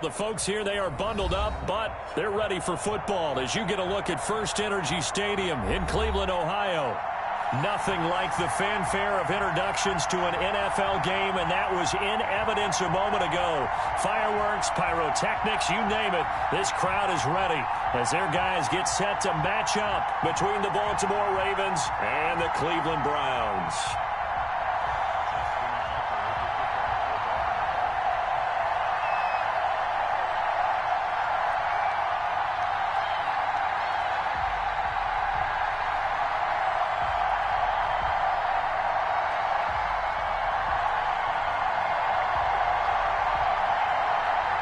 The folks here, they are bundled up, but they're ready for football as you get a look at First Energy Stadium in Cleveland, Ohio. Nothing like the fanfare of introductions to an NFL game, and that was in evidence a moment ago. Fireworks, pyrotechnics, you name it. This crowd is ready as their guys get set to match up between the Baltimore Ravens and the Cleveland Browns.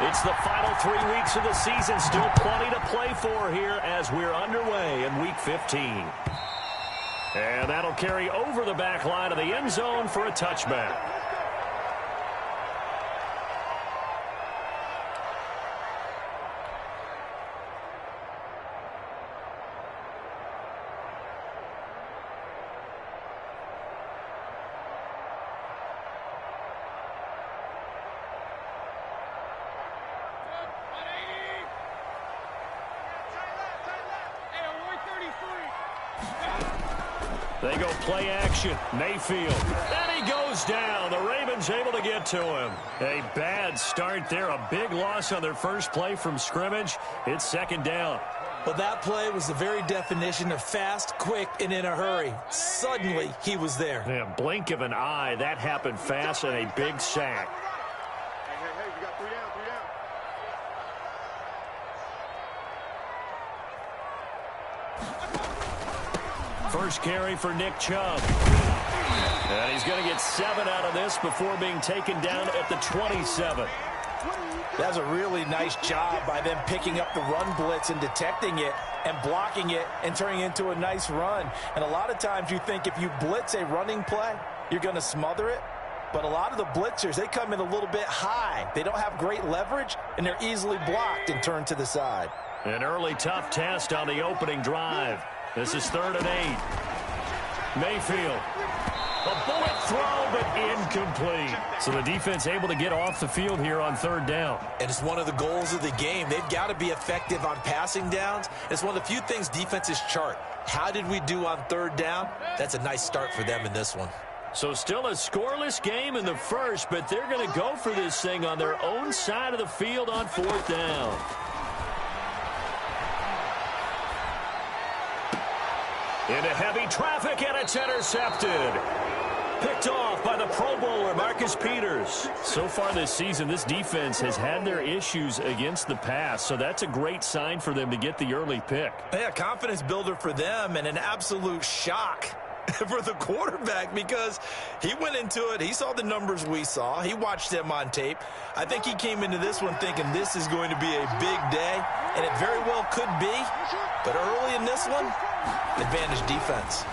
It's the final 3 weeks of the season. Still plenty to play for here as we're underway in Week 15. And that'll carry over the back line of the end zone for a touchback. They go play action. Mayfield. And he goes down. The Ravens able to get to him. A bad start there. A big loss on their first play from scrimmage. It's second down. Well, that play was the very definition of fast, quick, and in a hurry. Suddenly, he was there. Yeah, blink of an eye. That happened fast and a big sack. Hey, we got 3 down. First carry for Nick Chubb. And he's going to get 7 out of this before being taken down at the 27. That's a really nice job by them picking up the run blitz and detecting it and blocking it and turning it into a nice run. And a lot of times you think if you blitz a running play, you're going to smother it. But a lot of the blitzers, they come in a little bit high. They don't have great leverage, and they're easily blocked and turned to the side. An early tough test on the opening drive. This is 3rd and 8. Mayfield. A bullet throw, but incomplete. So the defense able to get off the field here on 3rd down. And it's one of the goals of the game. They've got to be effective on passing downs. It's one of the few things defenses chart. How did we do on 3rd down? That's a nice start for them in this one. So still a scoreless game in the first, but they're going to go for this thing on their own side of the field on 4th down. Into heavy traffic, and it's intercepted. Picked off by the Pro Bowler, Marcus Peters. So far this season, this defense has had their issues against the pass, so that's a great sign for them to get the early pick. Yeah, confidence builder for them and an absolute shock for the quarterback because he went into it. He saw the numbers we saw. He watched them on tape. I think he came into this one thinking this is going to be a big day, and it very well could be. But early in this one, advantage defense.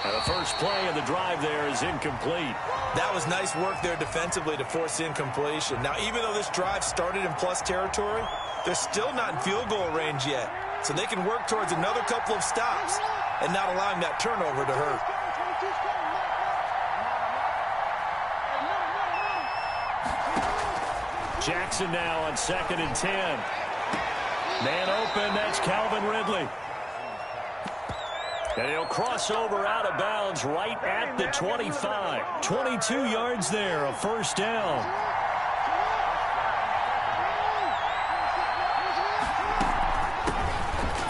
The first play of the drive there is incomplete. That was nice work there defensively to force incompletion. Now, even though this drive started in plus territory, they're still not in field goal range yet. So they can work towards another couple of stops and not allowing that turnover to hurt. Jackson now on 2nd and 10. Man open, that's Calvin Ridley. And he'll cross over out of bounds right at the 25. 22 yards there, a first down.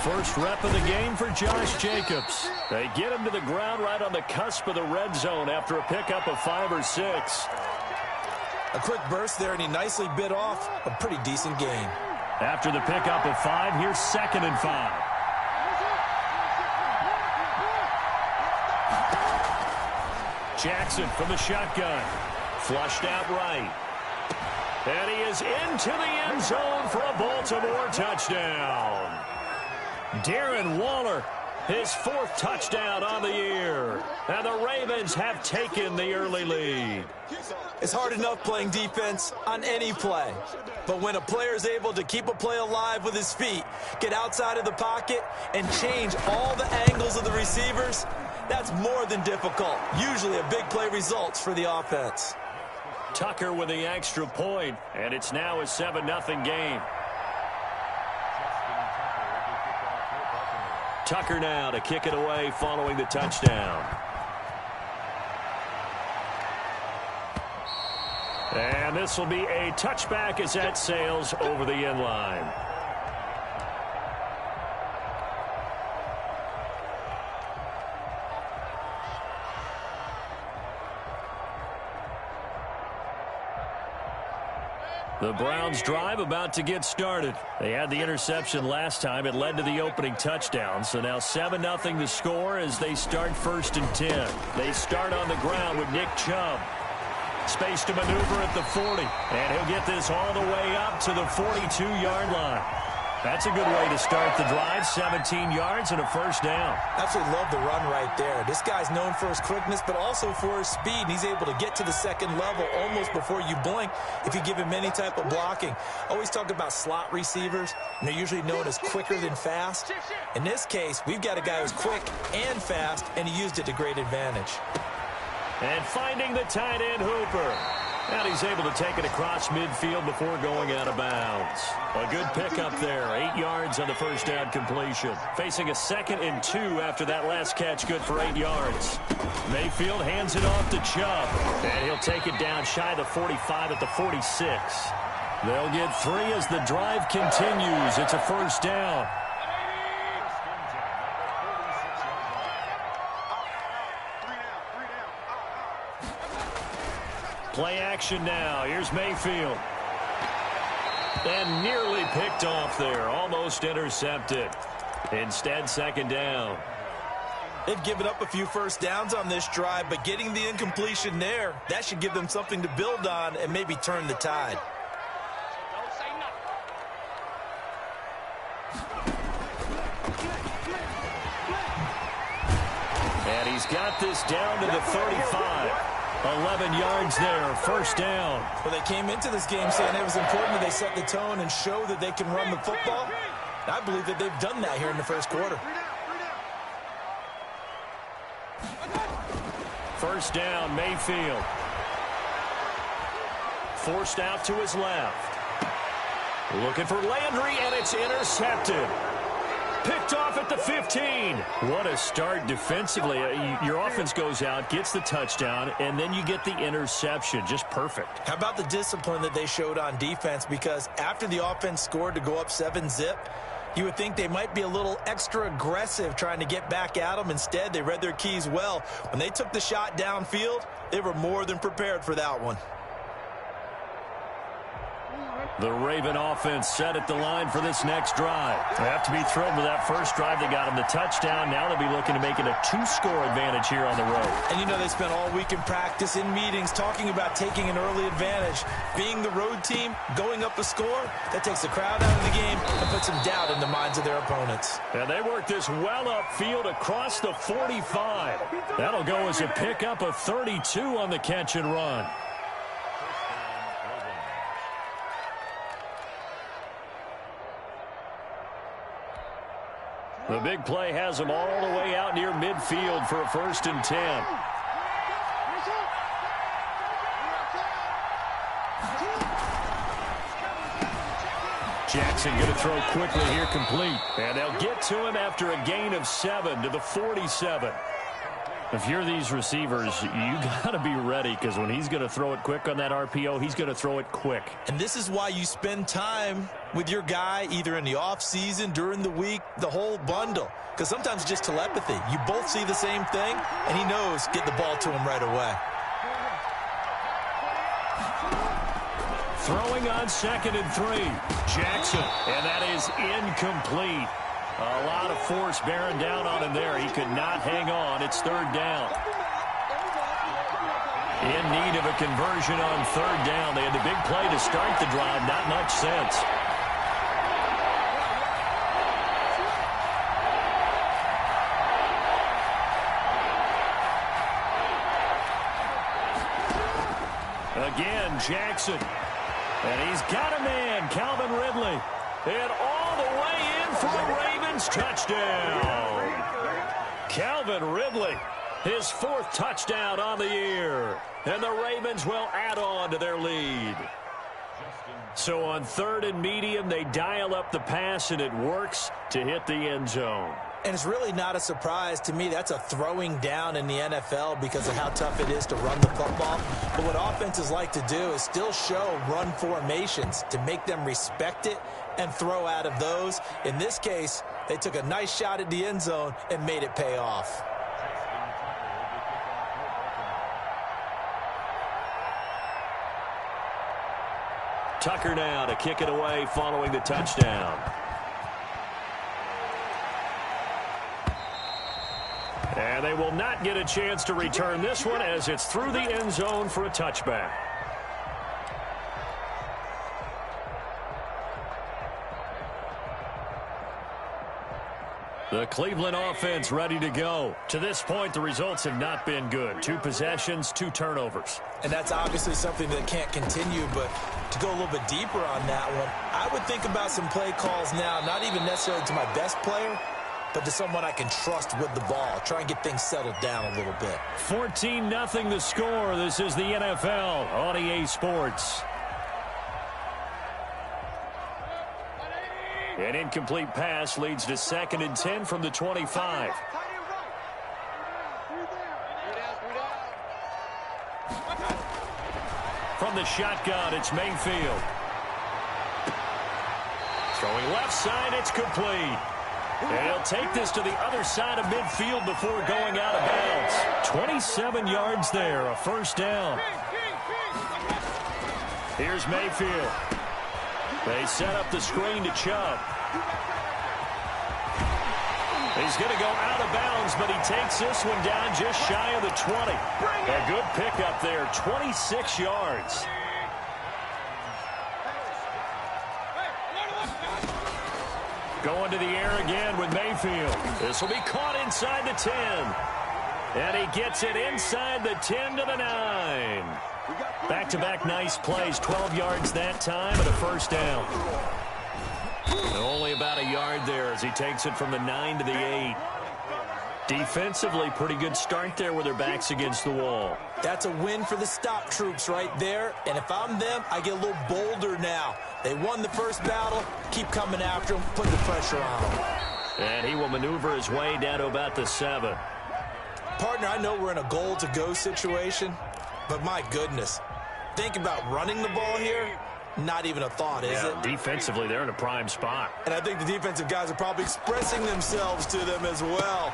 First rep of the game for Josh Jacobs. They get him to the ground right on the cusp of the red zone after a pickup of 5 or 6. A quick burst there, and he nicely bit off a pretty decent gain. After the pickup of 5, here's 2nd and 5. Jackson from the shotgun. Flushed out right. And he is into the end zone for a Baltimore touchdown. Darren Waller, his 4th touchdown on the year. And the Ravens have taken the early lead. It's hard enough playing defense on any play. But when a player is able to keep a play alive with his feet, get outside of the pocket, and change all the angles of the receivers, that's more than difficult. Usually a big play results for the offense. Tucker with the extra point, and it's now a 7-0 game. Tucker now to kick it away following the touchdown. And this will be a touchback as that sails over the end line. The Browns drive about to get started. They had the interception last time. It led to the opening touchdown. So now 7-0 the score as they start 1st and 10. They start on the ground with Nick Chubb. Space to maneuver at the 40. And he'll get this all the way up to the 42-yard line. That's a good way to start the drive. 17 yards and a 1st down. Absolutely love the run right there. This guy's known for his quickness, but also for his speed. He's able to get to the 2nd level almost before you blink if you give him any type of blocking. Always talk about slot receivers, and they're usually known as quicker than fast. In this case, we've got a guy who's quick and fast, and he used it to great advantage. And finding the tight end Hooper. And he's able to take it across midfield before going out of bounds. A good pickup there. 8 yards on the 1st down completion. Facing a 2nd and 2 after that last catch, good for 8 yards. Mayfield hands it off to Chubb. And he'll take it down shy of the 45 at the 46. They'll get 3 as the drive continues. It's a 1st down. Play action now. Here's Mayfield. And nearly picked off there. Almost intercepted. Instead, 2nd down. They've given up a few 1st downs on this drive, but getting the incompletion there, that should give them something to build on and maybe turn the tide. And he's got this down to the 35. 11 yards there, 1st down. Well, they came into this game saying it was important that they set the tone and show that they can run the football. I believe that they've done that here in the 1st quarter. 1st down, Mayfield. Forced out to his left. Looking for Landry, and it's intercepted. Picked off at the 15. What a start defensively. Your offense goes out, gets the touchdown, and then you get the interception. Just perfect. How about the discipline that they showed on defense? Because after the offense scored to go up 7-zip, you would think they might be a little extra aggressive trying to get back at them. Instead, they read their keys well. When they took the shot downfield, they were more than prepared for that one. The Raven offense set at the line for this next drive. They have to be thrilled with that 1st drive. They got them the touchdown. Now they'll be looking to make it a 2-score advantage here on the road. And you know they spent all week in practice, in meetings, talking about taking an early advantage. Being the road team, going up a score, that takes the crowd out of the game and puts some doubt in the minds of their opponents. And they work this well upfield across the 45. That'll go as a pickup of 32 on the catch and run. The big play has them all the way out near midfield for a 1st and 10. Jackson going to throw quickly here, complete. And they'll get to him after a gain of 7 to the 47. If you're these receivers, you got to be ready, because when he's going to throw it quick on that RPO, he's going to throw it quick. And this is why you spend time with your guy either in the offseason, during the week, the whole bundle. Because sometimes just telepathy. You both see the same thing, and he knows get the ball to him right away. Throwing on 2nd and 3. Jackson, and that is incomplete. A lot of force bearing down on him there. He could not hang on. It's 3rd down. In need of a conversion on 3rd down. They had the big play to start the drive. Not much sense. Again, Jackson. And he's got a man, Calvin Ridley. And all the way in for the Ravens touchdown. Calvin Ridley His 4th touchdown on the year. And the Ravens will add on to their lead. So on 3rd and medium, they dial up the pass, and it works to hit the end zone. And it's really not a surprise to me. That's a throwing down in the NFL because of how tough it is to run the football. But what offenses like to do is still show run formations to make them respect it and throw out of those. In this case, they took a nice shot at the end zone and made it pay off. Tucker now to kick it away following the touchdown. And they will not get a chance to return this one as it's through the end zone for a touchback. The Cleveland offense ready to go. To this point, the results have not been good. 2 possessions, 2 turnovers. And that's obviously something that can't continue, but to go a little bit deeper on that one, I would think about some play calls now, not even necessarily to my best player, but to someone I can trust with the ball. Try and get things settled down a little bit. 14-0 the score. This is the NFL on EA Sports. An incomplete pass leads to 2nd and 10 from the 25. From the shotgun, it's Mayfield. Throwing left side, it's complete. And he'll take this to the other side of midfield before going out of bounds. 27 yards there, a 1st down. Here's Mayfield. They set up the screen to Chubb. He's going to go out of bounds, but he takes this one down just shy of the 20. A good pickup there, 26 yards. Going to the air again with Mayfield. This will be caught inside the 10. And he gets it inside the 10 to the 9. Back-to-back nice plays, 12 yards that time and a 1st down. Only about a yard there as he takes it from the 9 to the 8. Defensively, pretty good start there with their backs against the wall. That's a win for the stop troops right there. And if I'm them, I get a little bolder now. They won the first battle. Keep coming after them. Put the pressure on them. And he will maneuver his way down to about the 7. Partner, I know we're in a goal-to-go situation, but my goodness. Think about running the ball here. Not even a thought, is it? Defensively, they're in a prime spot. And I think the defensive guys are probably expressing themselves to them as well.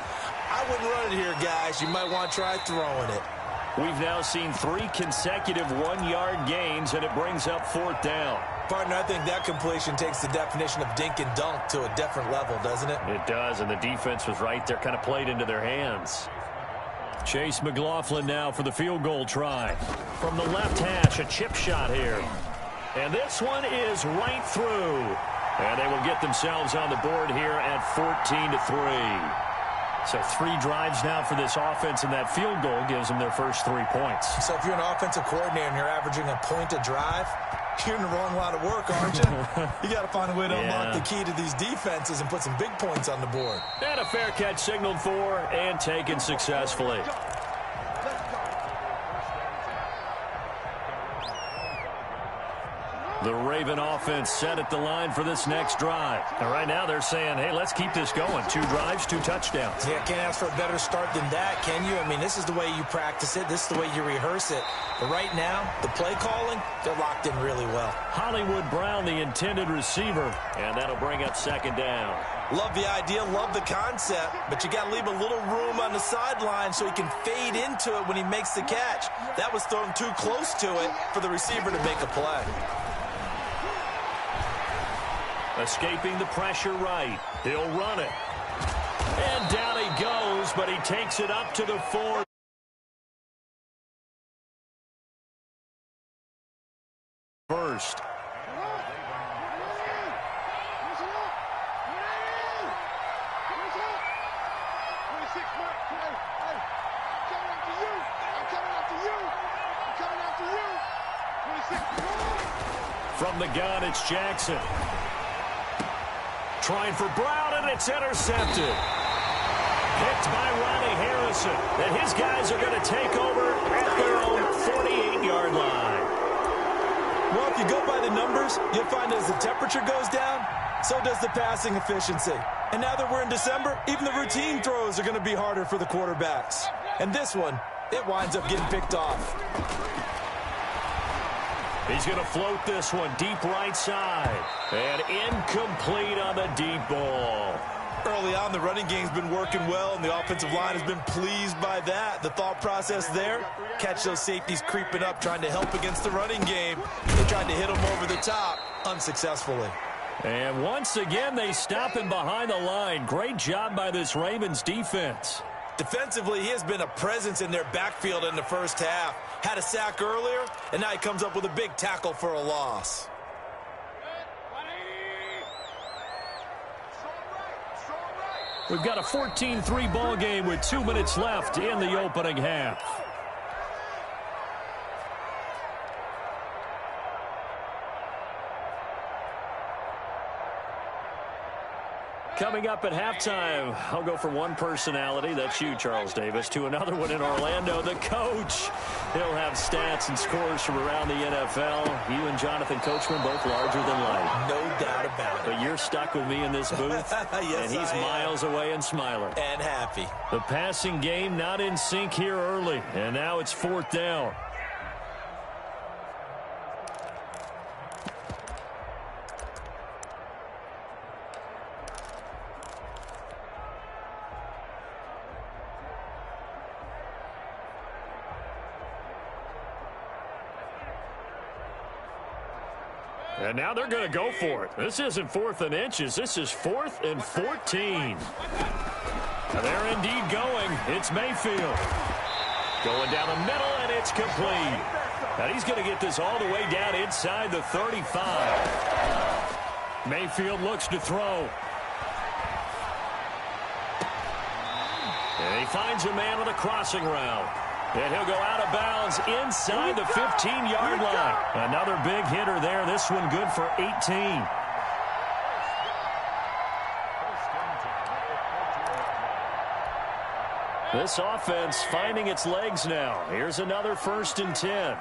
I wouldn't run it here, guys. You might want to try throwing it. We've now seen 3 consecutive 1-yard gains, and it brings up 4th down. Partner, I think that completion takes the definition of dink and dunk to a different level, doesn't it? It does, and the defense was right there, kind of played into their hands. Chase McLaughlin now for the field goal try. From the left hash, a chip shot here. And this one is right through. And they will get themselves on the board here at 14-3. So 3 drives now for this offense, and that field goal gives them their first 3 points. So if you're an offensive coordinator and you're averaging a point a drive, you're in the wrong line of work, aren't you? You got to find a way to unlock the key to these defenses and put some big points on the board. And a fair catch signaled for and taken successfully. The Raven offense set at the line for this next drive. And right now they're saying, hey, let's keep this going. 2 drives, 2 touchdowns. Yeah, can't ask for a better start than that, can you? I mean, this is the way you practice it. This is the way you rehearse it. But right now, the play calling, they're locked in really well. Hollywood Brown, the intended receiver. And that'll bring up 2nd down. Love the idea, love the concept, but you got to leave a little room on the sideline so he can fade into it when he makes the catch. That was thrown too close to it for the receiver to make a play. Escaping the pressure right. He'll run it. And down he goes, but he takes it up to the 4. First. From the gun, it's Jackson. Trying for Brown, and it's intercepted. Picked by Ronnie Harris. Wilson. And his guys are going to take over at their own 48-yard line. Well, if you go by the numbers, you'll find as the temperature goes down, so does the passing efficiency. And now that we're in December, even the routine throws are going to be harder for the quarterbacks. And this one, it winds up getting picked off. He's going to float this one deep right side. And incomplete on the deep ball. Early on, the running game's been working well, and the offensive line has been pleased by that. The thought process there, catch those safeties creeping up, trying to help against the running game. They tried to hit them over the top, unsuccessfully. And once again, they stop him behind the line. Great job by this Ravens defense. Defensively, he has been a presence in their backfield in the first half. Had a sack earlier, and now he comes up with a big tackle for a loss. We've got a 14-3 ball game with 2 minutes left in the opening half. Coming up at halftime, I'll go from one personality, that's you, Charles Davis, to another one in Orlando, the coach. He'll have stats and scores from around the NFL. You and Jonathan Coachman both larger than life. No doubt about it. But you're stuck with me in this booth, yes, and he's miles away and smiling. And happy. The passing game not in sync here early, and now it's 4th down. And now they're going to go for it. This isn't 4th and inches. This is 4th and 14. They're indeed going. It's Mayfield. Going down the middle, and it's complete. And he's going to get this all the way down inside the 35. Mayfield looks to throw. And he finds a man on the crossing route. And he'll go out of bounds inside the 15-yard line. Another big hitter there. This one good for 18. This offense finding its legs now. Here's another 1st and 10.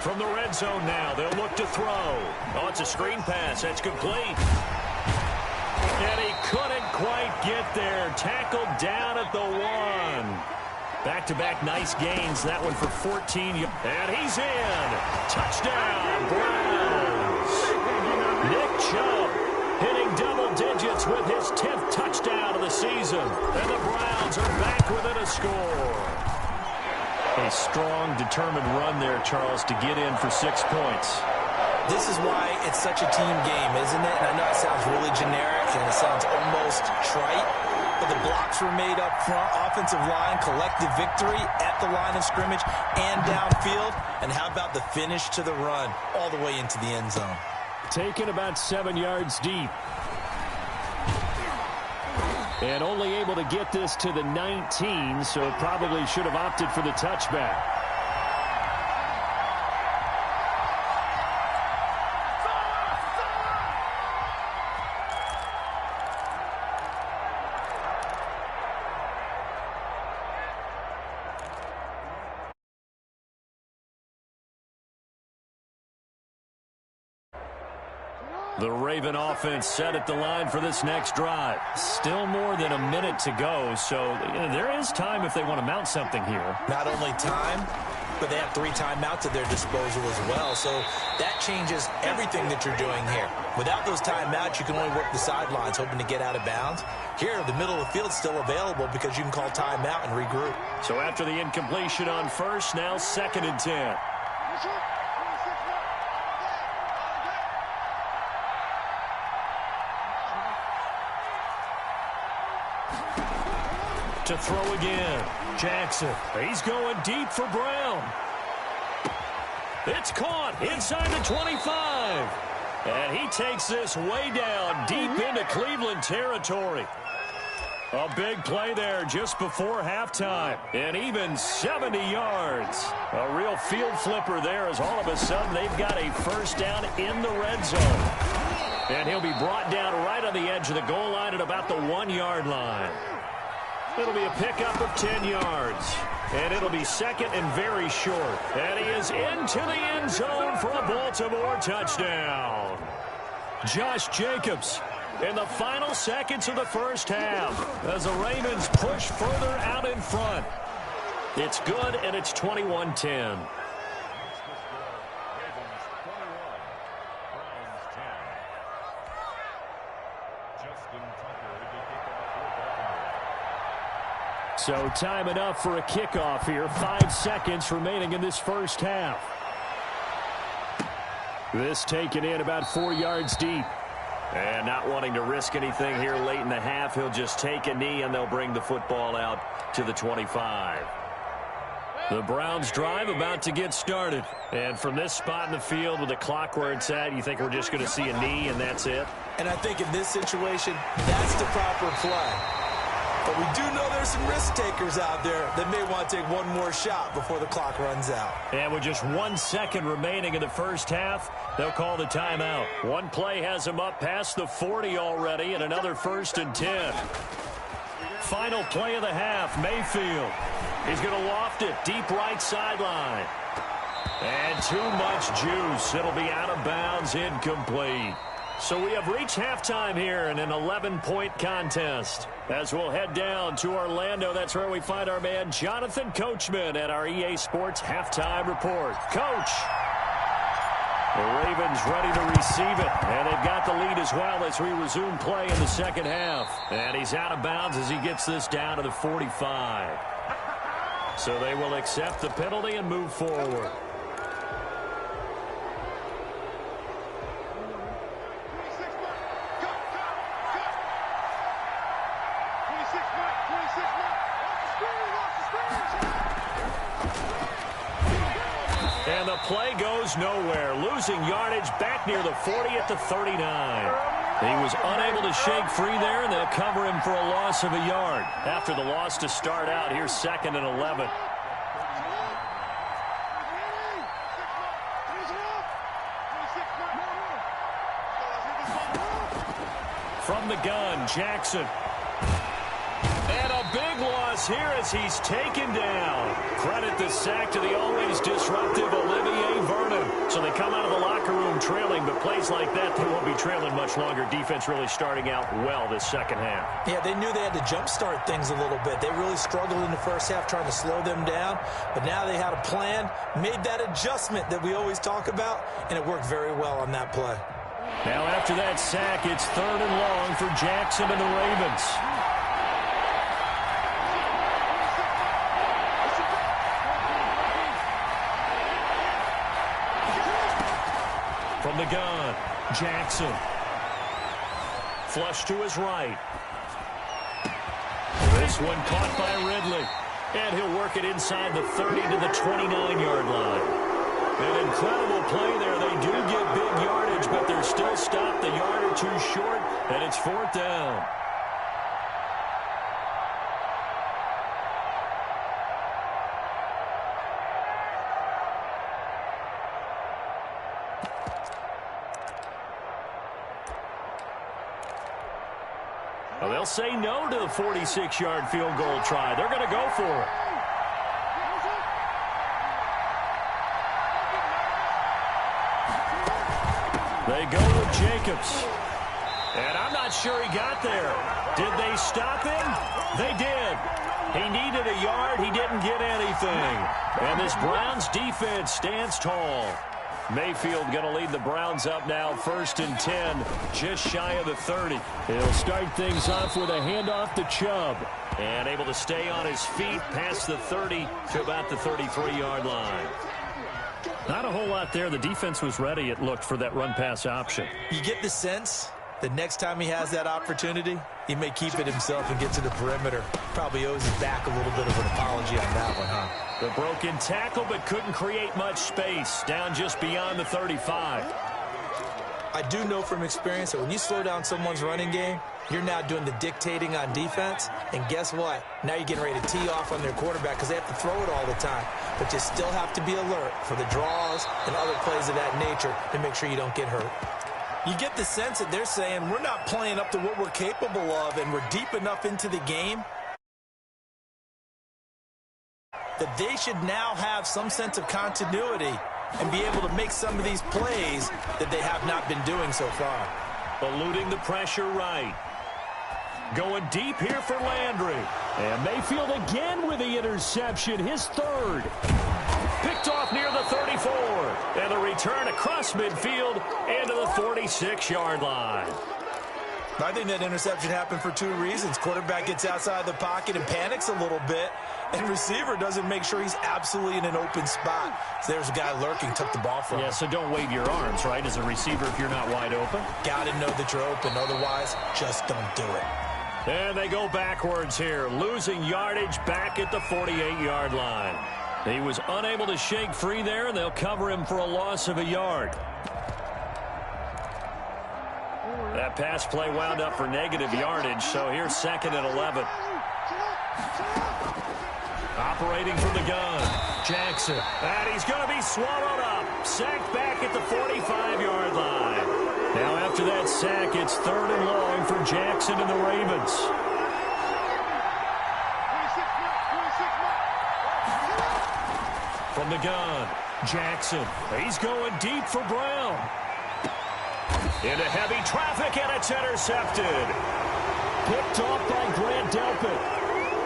From the red zone now, they'll look to throw. Oh, it's a screen pass. That's complete. And he couldn't quite get there. Tackled down at the 1. Back-to-back nice gains. That one for 14. And he's in. Touchdown, Browns. Nick Chubb hitting double digits with his 10th touchdown of the season. And the Browns are back within a score. A strong, determined run there, Charles, to get in for 6 points. This is why it's such a team game, isn't it? And I know it sounds really generic and it sounds almost trite, but the blocks were made up front, offensive line, collective victory at the line of scrimmage and downfield. And how about the finish to the run all the way into the end zone? Taken about 7 yards deep. And only able to get this to the 19, so probably should have opted for the touchback. The Raven offense set at the line for this next drive. Still more than a minute to go, so there is time if they want to mount something here. Not only time, but they have 3 timeouts at their disposal as well, so that changes everything that you're doing here. Without those timeouts, you can only work the sidelines, hoping to get out of bounds. Here, the middle of the field's still available because you can call timeout and regroup. So after the incompletion on first, now 2nd and 10. To throw again. Jackson. He's going deep for Brown. It's caught inside the 25. And he takes this way down deep into Cleveland territory. A big play there just before halftime. And even 70 yards. A real field flipper there as all of a sudden they've got a 1st down in the red zone. And he'll be brought down right on the edge of the goal line at about the 1-yard line. It'll be a pickup of 10 yards. And it'll be second and very short. And he is into the end zone for a Baltimore touchdown. Josh Jacobs in the final seconds of the first half as the Ravens push further out in front. It's good, and it's 21-10. So time enough for a kickoff here. 5 seconds remaining in this first half. This taken in about 4 yards deep. And not wanting to risk anything here late in the half, he'll just take a knee and they'll bring the football out to the 25. The Browns drive about to get started. And from this spot in the field with the clock where it's at, you think we're just going to see a knee and that's it? And I think in this situation, that's the proper play. But we do know there's some risk takers out there that may want to take one more shot before the clock runs out. And with just 1 second remaining in the first half, they'll call the timeout. One play has them up past the 40 already, and another 1st and 10. Final play of the half, Mayfield. He's going to loft it deep right sideline. And too much juice. It'll be out of bounds, incomplete. So we have reached halftime here in an 11-point contest. As we'll head down to Orlando, that's where we find our man Jonathan Coachman at our EA Sports Halftime Report. Coach, the Ravens ready to receive it, and they've got the lead as well as we resume play in the second half. And he's out of bounds as he gets this down to the 45. So they will accept the penalty and move forward. And the play goes nowhere. Losing yardage back near the 40 at the 39. He was unable to shake free there, and they'll cover him for a loss of a yard. After the loss to start out, here's 2nd and 11. From the gun, Jackson. And a big loss here as he's taken down. Credit the sack to the always disruptive Olivier Vernon. So they come out of the locker room trailing, but plays like that, they won't be trailing much longer. Defense really starting out well this second half. Yeah, they knew they had to jumpstart things a little bit. They really struggled in the first half trying to slow them down, but now they had a plan, made that adjustment that we always talk about, and it worked very well on that play. Now after that sack, it's 3rd and long for Jackson and the Ravens. From the gun, Jackson. Flush to his right. This one caught by Ridley. And he'll work it inside the 30 to the 29-yard line. An incredible play there. They do get big yardage, but they're still stopped a yard or two short, and it's 4th down. Well, they'll say no to the 46-yard field goal try. They're going to go for it. They go with Jacobs. And I'm not sure he got there. Did they stop him? They did. He needed a yard. He didn't get anything. And this Browns defense stands tall. Mayfield going to lead the Browns up now, 1st and 10, just shy of the 30. He'll start things off with a handoff to Chubb. And able to stay on his feet past the 30 to about the 33-yard line. Not a whole lot there. The defense was ready, it looked, for that run-pass option. You get the sense that next time he has that opportunity, he may keep it himself and get to the perimeter. Probably owes his back a little bit of an apology on that one, huh? The broken tackle, but couldn't create much space. Down just beyond the 35. I do know from experience that when you slow down someone's running game, you're now doing the dictating on defense. And guess what? Now you're getting ready to tee off on their quarterback because they have to throw it all the time. But you still have to be alert for the draws and other plays of that nature to make sure you don't get hurt. You get the sense that they're saying we're not playing up to what we're capable of and we're deep enough into the game that they should now have some sense of continuity and be able to make some of these plays that they have not been doing so far. Eluding the pressure right. Going deep here for Landry. And Mayfield again with the interception, his third. Picked off near the 34. And the return across midfield into the 46-yard line. I think that interception happened for two reasons. Quarterback gets outside the pocket and panics a little bit, and receiver doesn't make sure he's absolutely in an open spot. So there's a guy lurking, took the ball from him. Yeah, so don't wave your arms, right, as a receiver if you're not wide open. Got to know that you're open. Otherwise, just don't do it. And they go backwards here, losing yardage back at the 48-yard line. He was unable to shake free there, and they'll cover him for a loss of a yard. That pass play wound up for negative yardage, so here's 2nd and 11. Operating from the gun, Jackson. And he's going to be swallowed up. Sacked back at the 45-yard line. Now after that sack, it's 3rd and long for Jackson and the Ravens. From the gun, Jackson. He's going deep for Brown. Into heavy traffic, and it's intercepted. Picked off by Grant Delpit.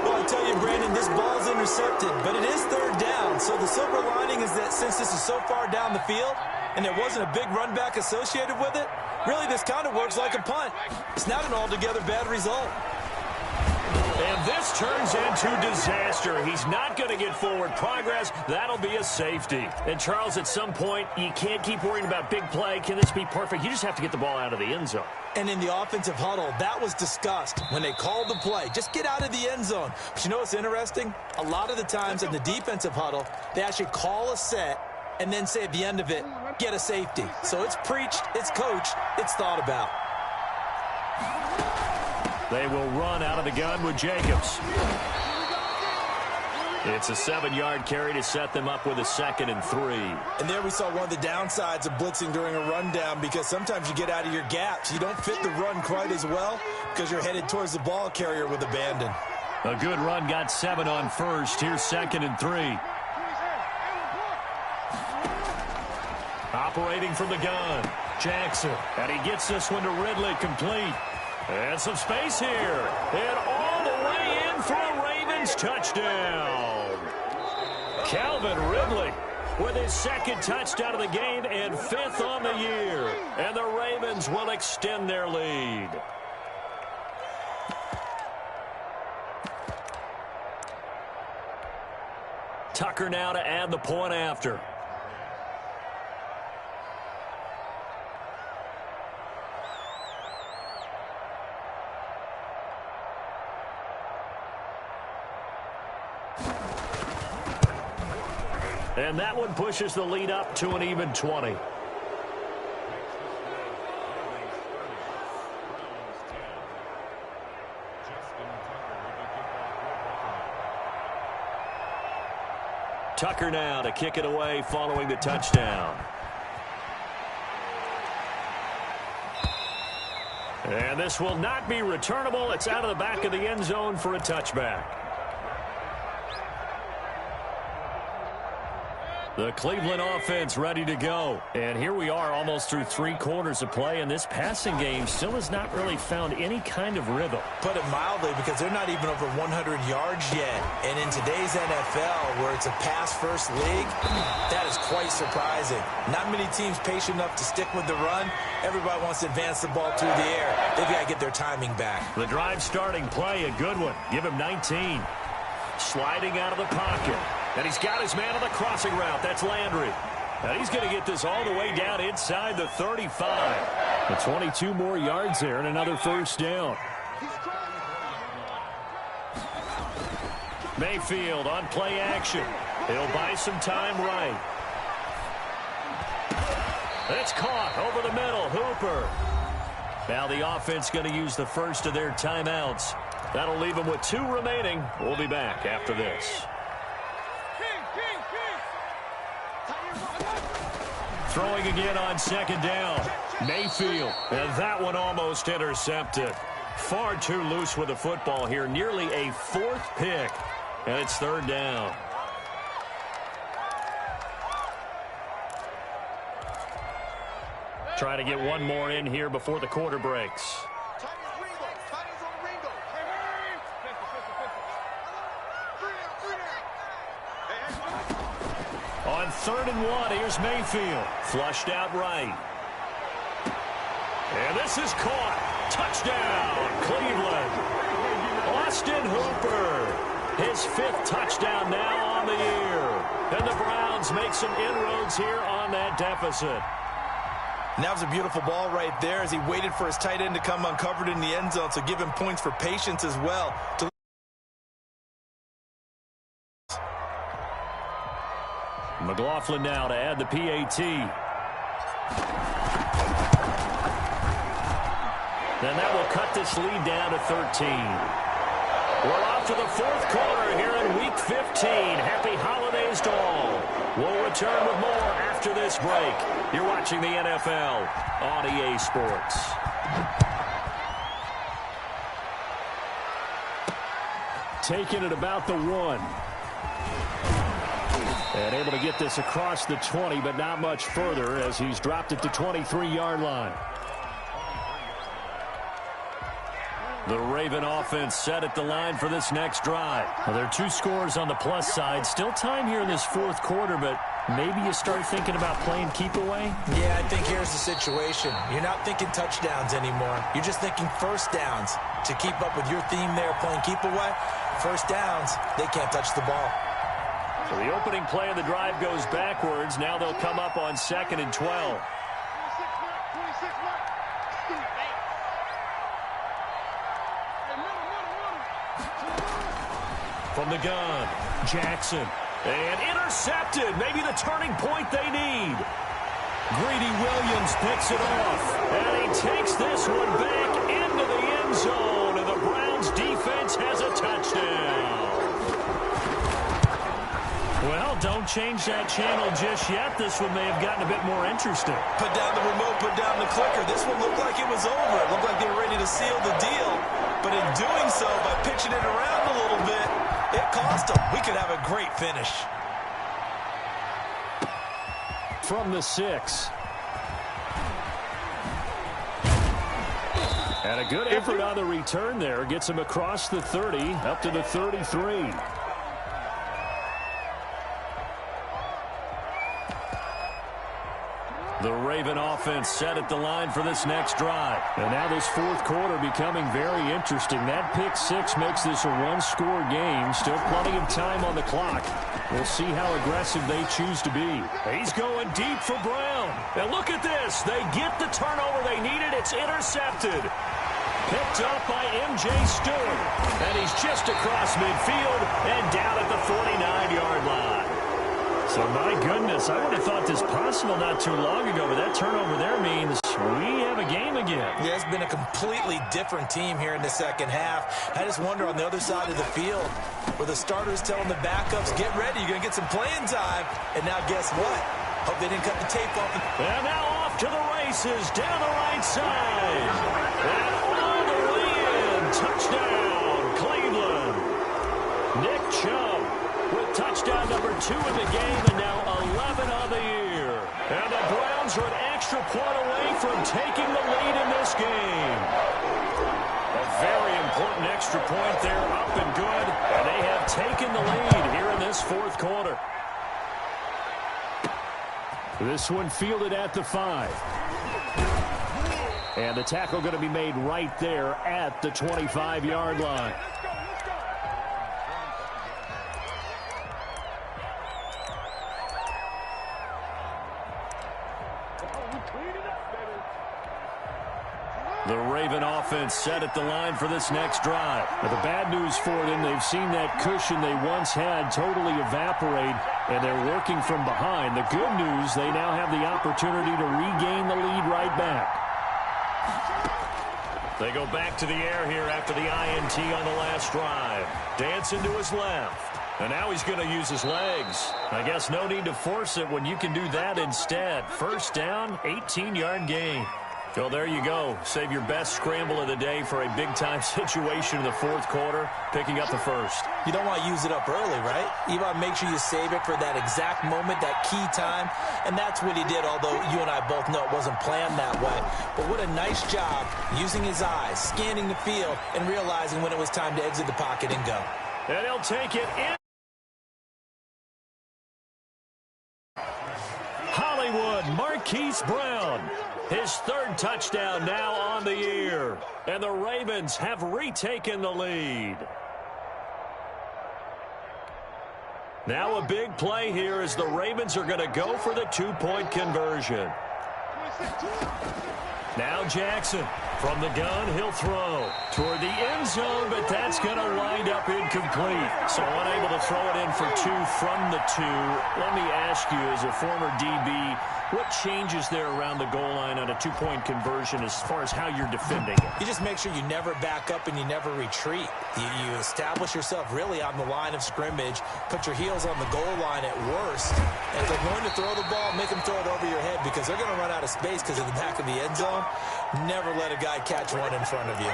Well, I tell you, Brandon, this ball's intercepted, but it is 3rd down. So the silver lining is that since this is so far down the field and there wasn't a big run back associated with it, really this kind of works like a punt. It's not an altogether bad result. And this turns into disaster. He's not going to get forward progress. That'll be a safety. And, Charles, at some point, you can't keep worrying about big play. Can this be perfect? You just have to get the ball out of the end zone. And in the offensive huddle, that was discussed when they called the play. Just get out of the end zone. But you know what's interesting? A lot of the times in the defensive huddle, they actually call a set and then say at the end of it, get a safety. So it's preached, it's coached, it's thought about. They will run out of the gun with Jacobs. It's a 7-yard carry to set them up with a 2nd and 3. And there we saw one of the downsides of blitzing during a rundown, because sometimes you get out of your gaps. You don't fit the run quite as well because you're headed towards the ball carrier with abandon. A good run got 7 on first. Here's 2nd and 3. Operating from the gun, Jackson. And he gets this one to Ridley, complete. And some space here. And all the way in for a Ravens touchdown. Calvin Ridley with his 2nd touchdown of the game and 5th on the year. And the Ravens will extend their lead. Tucker now to add the point after. And that one pushes the lead up to an even 20. Tucker now to kick it away following the touchdown. And this will not be returnable. It's out of the back of the end zone for a touchback. The Cleveland offense ready to go. And here we are almost through 3 quarters of play, and this passing game still has not really found any kind of rhythm. Put it mildly, because they're not even over 100 yards yet. And in today's NFL, where it's a pass-first league, that is quite surprising. Not many teams patient enough to stick with the run. Everybody wants to advance the ball through the air. They've got to get their timing back. The drive starting play, a good one. Give him 19. Sliding out of the pocket. And he's got his man on the crossing route. That's Landry. And he's going to get this all the way down inside the 35. The 22 more yards there and another first down. Mayfield on play action. He'll buy some time right. It's caught over the middle. Hooper. Now the offense going to use the first of their timeouts. That'll leave them with 2 remaining. We'll be back after this. Throwing again on 2nd down. Mayfield. And that one almost intercepted. Far too loose with the football here. Nearly a 4th pick. And it's 3rd down. Trying to get one more in here before the quarter breaks. On 3rd and 1, here's Mayfield. Flushed out right. And this is caught. Touchdown, Cleveland. Austin Hooper. His 5th touchdown now on the year. And the Browns make some inroads here on that deficit. And that was a beautiful ball right there as he waited for his tight end to come uncovered in the end zone, so give him points for patience as well. McLaughlin now to add the PAT. Then that will cut this lead down to 13. We're off to the 4th quarter here in Week 15. Happy holidays to all. We'll return with more after this break. You're watching the NFL on EA Sports. Taking it about the 1. And able to get this across the 20, but not much further as he's dropped it to 23-yard line. The Raven offense set at the line for this next drive. Well, there are 2 scores on the plus side. Still time here in this 4th quarter, but maybe you start thinking about playing keep away? Yeah, I think here's the situation. You're not thinking touchdowns anymore. You're just thinking first downs. To keep up with your theme there, playing keep away, first downs, they can't touch the ball. So the opening play of the drive goes backwards. Now they'll come up on 2nd and 12. From the gun, Jackson. And intercepted. Maybe the turning point they need. Greedy Williams picks it off. And he takes this one back into the end zone. And the Browns defense has a touchdown. Well, don't change that channel just yet. This one may have gotten a bit more interesting. Put down the remote, put down the clicker. This one looked like it was over. It looked like they were ready to seal the deal. But in doing so, by pitching it around a little bit, it cost them. We could have a great finish. From the 6. And a good effort on the return there. Gets him across the 30, up to the 33. The Raven offense set at the line for this next drive. And now this 4th quarter becoming very interesting. That pick 6 makes this a 1-score game. Still plenty of time on the clock. We'll see how aggressive they choose to be. He's going deep for Brown. And look at this. They get the turnover they needed. It's intercepted. Picked up by M.J. Stewart. And he's just across midfield and down at the 49-yard line. So, my goodness, I would have thought this possible not too long ago, but that turnover there means we have a game again. Yeah, it's been a completely different team here in the second half. I just wonder on the other side of the field, where the starters telling the backups, get ready, you're going to get some playing time. And now guess what? Hope they didn't cut the tape off. And now off to the races, down the right side. And all the way in. Touchdown, Cleveland. Nick Chubb with touchdown number 2 in the game, and now 11 on the year. And the Browns are an extra point away from taking the lead in this game. A very important extra point there, up and good. And they have taken the lead here in this 4th quarter. This one fielded at the 5. And the tackle going to be made right there at the 25-yard line. The Raven offense set at the line for this next drive. But the bad news for them, they've seen that cushion they once had totally evaporate, and they're working from behind. The good news, they now have the opportunity to regain the lead right back. They go back to the air here after the INT on the last drive. Dancing to his left. And now he's going to use his legs. I guess no need to force it when you can do that instead. First down, 18-yard gain. Well, there you go. Save your best scramble of the day for a big-time situation in the fourth quarter, picking up the first. You don't want to use it up early, right? You want to make sure you save it for that exact moment, that key time, and that's what he did, although you and I both know it wasn't planned that way. But what a nice job using his eyes, scanning the field, and realizing when it was time to exit the pocket and go. And he'll take it in. Hollywood, Marquise Brown. His third touchdown now on the year. And the Ravens have retaken the lead. Now a big play here as the Ravens are going to go for the two-point conversion. Now Jackson. From the gun, he'll throw toward the end zone, but that's going to wind up incomplete. So unable to throw it in for two from the two. Let me ask you, as a former DB, what changes there around the goal line on a two-point conversion as far as how you're defending it? You just make sure you never back up and you never retreat. You establish yourself really on the line of scrimmage, put your heels on the goal line at worst. And if they're going to throw the ball, make them throw it over your head because they're going to run out of space because of the back of the end zone. Never let a guy catch one in front of you.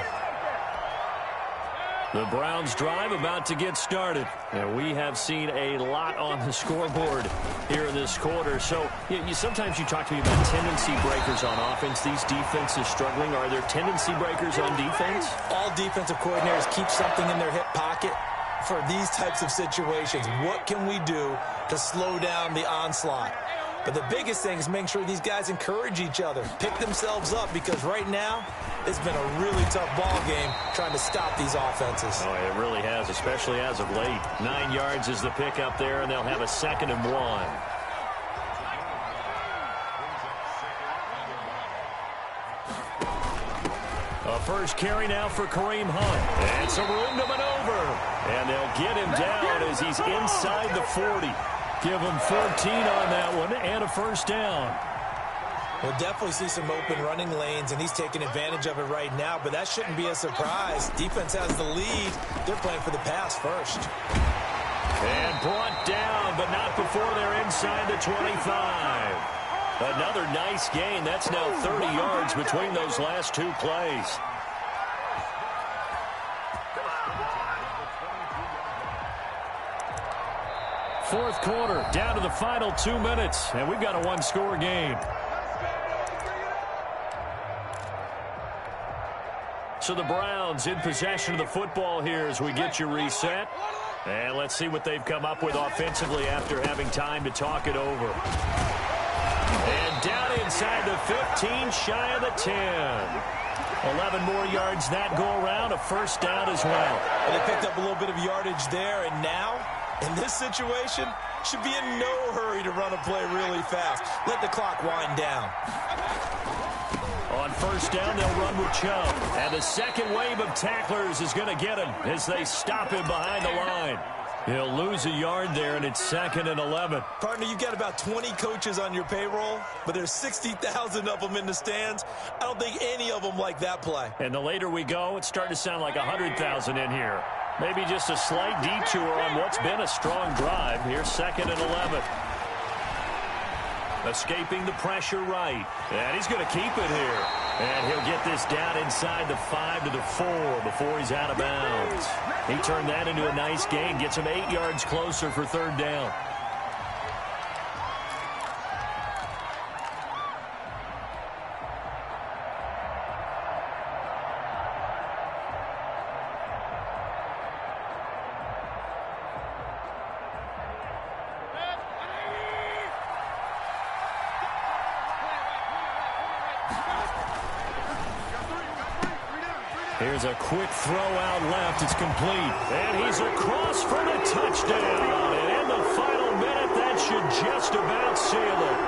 The Browns drive about to get started. And we have seen a lot on the scoreboard here in this quarter. So sometimes you talk to me about tendency breakers on offense. These defenses struggling. Are there tendency breakers on defense? All defensive coordinators keep something in their hip pocket for these types of situations. What can we do to slow down the onslaught? But the biggest thing is making sure these guys encourage each other, pick themselves up, because right now it's been a really tough ball game trying to stop these offenses. Oh, it really has, especially as of late. 9 yards is the pickup there, and they'll have a 2nd and 1. A first carry now for Kareem Hunt. And some room to maneuver. And they'll get him down as he's inside the 40. Give him 14 on that one and a first down. We'll definitely see some open running lanes, and he's taking advantage of it right now, but that shouldn't be a surprise. Defense has the lead. They're playing for the pass first. And brought down, but not before they're inside the 25. Another nice gain. That's now 30 yards between those last two plays. Fourth quarter, down to the final 2 minutes, and we've got a one-score game. So the Browns in possession of the football here as we get you reset. And let's see what they've come up with offensively after having time to talk it over. And down inside the 15, shy of the 10. 11 more yards that go around, a first down as well. And they picked up a little bit of yardage there, and now, in this situation, should be in no hurry to run a play really fast. Let the clock wind down. On first down, they'll run with Chubb. And the second wave of tacklers is going to get him as they stop him behind the line. He'll lose a yard there, and it's 2nd and 11. Partner, you've got about 20 coaches on your payroll, but there's 60,000 of them in the stands. I don't think any of them like that play. And the later we go, it's starting to sound like 100,000 in here. Maybe just a slight detour on what's been a strong drive. Here's 2nd and 11. Escaping the pressure right. And he's going to keep it here. And he'll get this down inside the 5 to the 4 before he's out of bounds. He turned that into a nice gain. Gets him 8 yards closer for third down. Here's a quick throw out left. It's complete. And he's across for the touchdown. And in the final minute, that should just about seal it.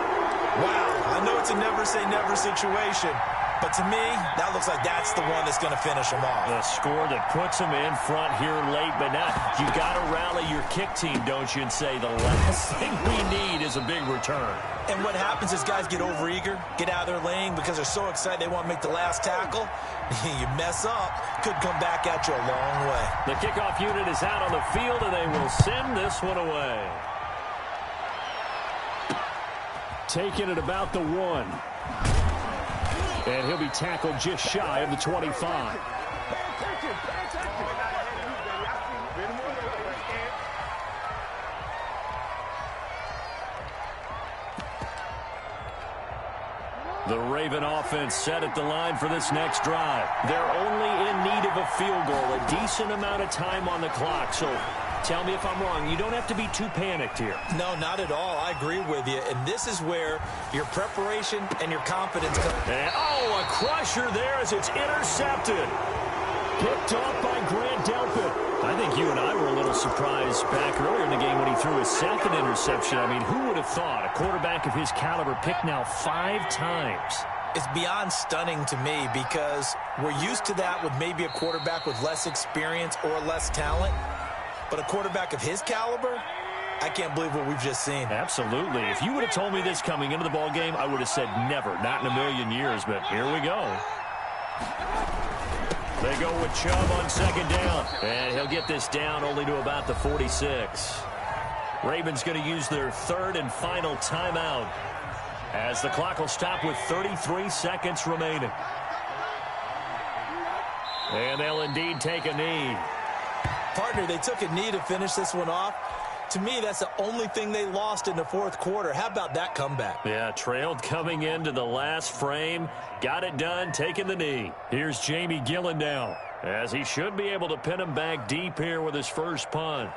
Wow, I know it's a never-say-never situation, but to me, that looks like that's the one that's going to finish him off. The score that puts him in front here late, but now you got to rally your kick team, don't you, and say the last thing we need is a big return. And what happens is guys get overeager, get out of their lane because they're so excited they want to make the last tackle. You mess up, could come back at you a long way. The kickoff unit is out on the field, and they will send this one away. Taking it about the 1. And he'll be tackled just shy of the 25. The Raven offense set at the line for this next drive. They're only in need of a field goal, a decent amount of time on the clock. So tell me if I'm wrong. You don't have to be too panicked here. No, not at all. I agree with you. And this is where your preparation and your confidence come. And, a crusher there as it's intercepted. Picked off by Grant Delpit. I think you and I were a little surprised back earlier in the game when he threw his second interception. I mean, who would have thought a quarterback of his caliber picked now 5 times? It's beyond stunning to me because we're used to that with maybe a quarterback with less experience or less talent. But a quarterback of his caliber, I can't believe what we've just seen. Absolutely. If you would have told me this coming into the ball game, I would have said never, not in a million years. But here we go. They go with Chubb on second down. And he'll get this down only to about the 46. Ravens going to use their third and final timeout as the clock will stop with 33 seconds remaining. And they'll indeed take a knee. Partner, they took a knee to finish this one off. To me, that's the only thing they lost in the fourth quarter. How about that comeback? Yeah, trailed coming into the last frame. Got it done, taking the knee. Here's Jamie Gillen now, as he should be able to pin him back deep here with his first punt.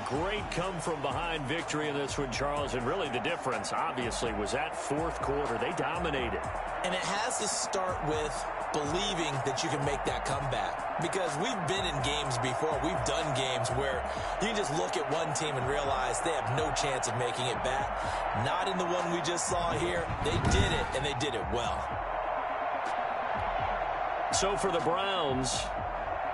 Great come-from-behind victory in this one, Charles. And really the difference, obviously, was that fourth quarter. They dominated. And it has to start with believing that you can make that comeback. Because we've been in games before. We've done games where you can just look at one team and realize they have no chance of making it back. Not in the one we just saw here. They did it, and they did it well. So for the Browns,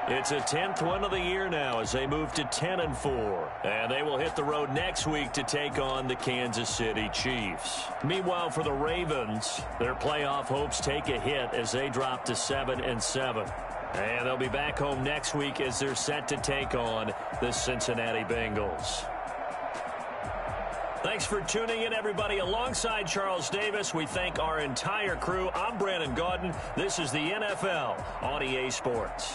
it's a 10th win of the year now as they move to 10-4. And they will hit the road next week to take on the Kansas City Chiefs. Meanwhile, for the Ravens, their playoff hopes take a hit as they drop to 7-7. And they'll be back home next week as they're set to take on the Cincinnati Bengals. Thanks for tuning in, everybody. Alongside Charles Davis, we thank our entire crew. I'm Brandon Gaudin. This is the NFL on EA Sports.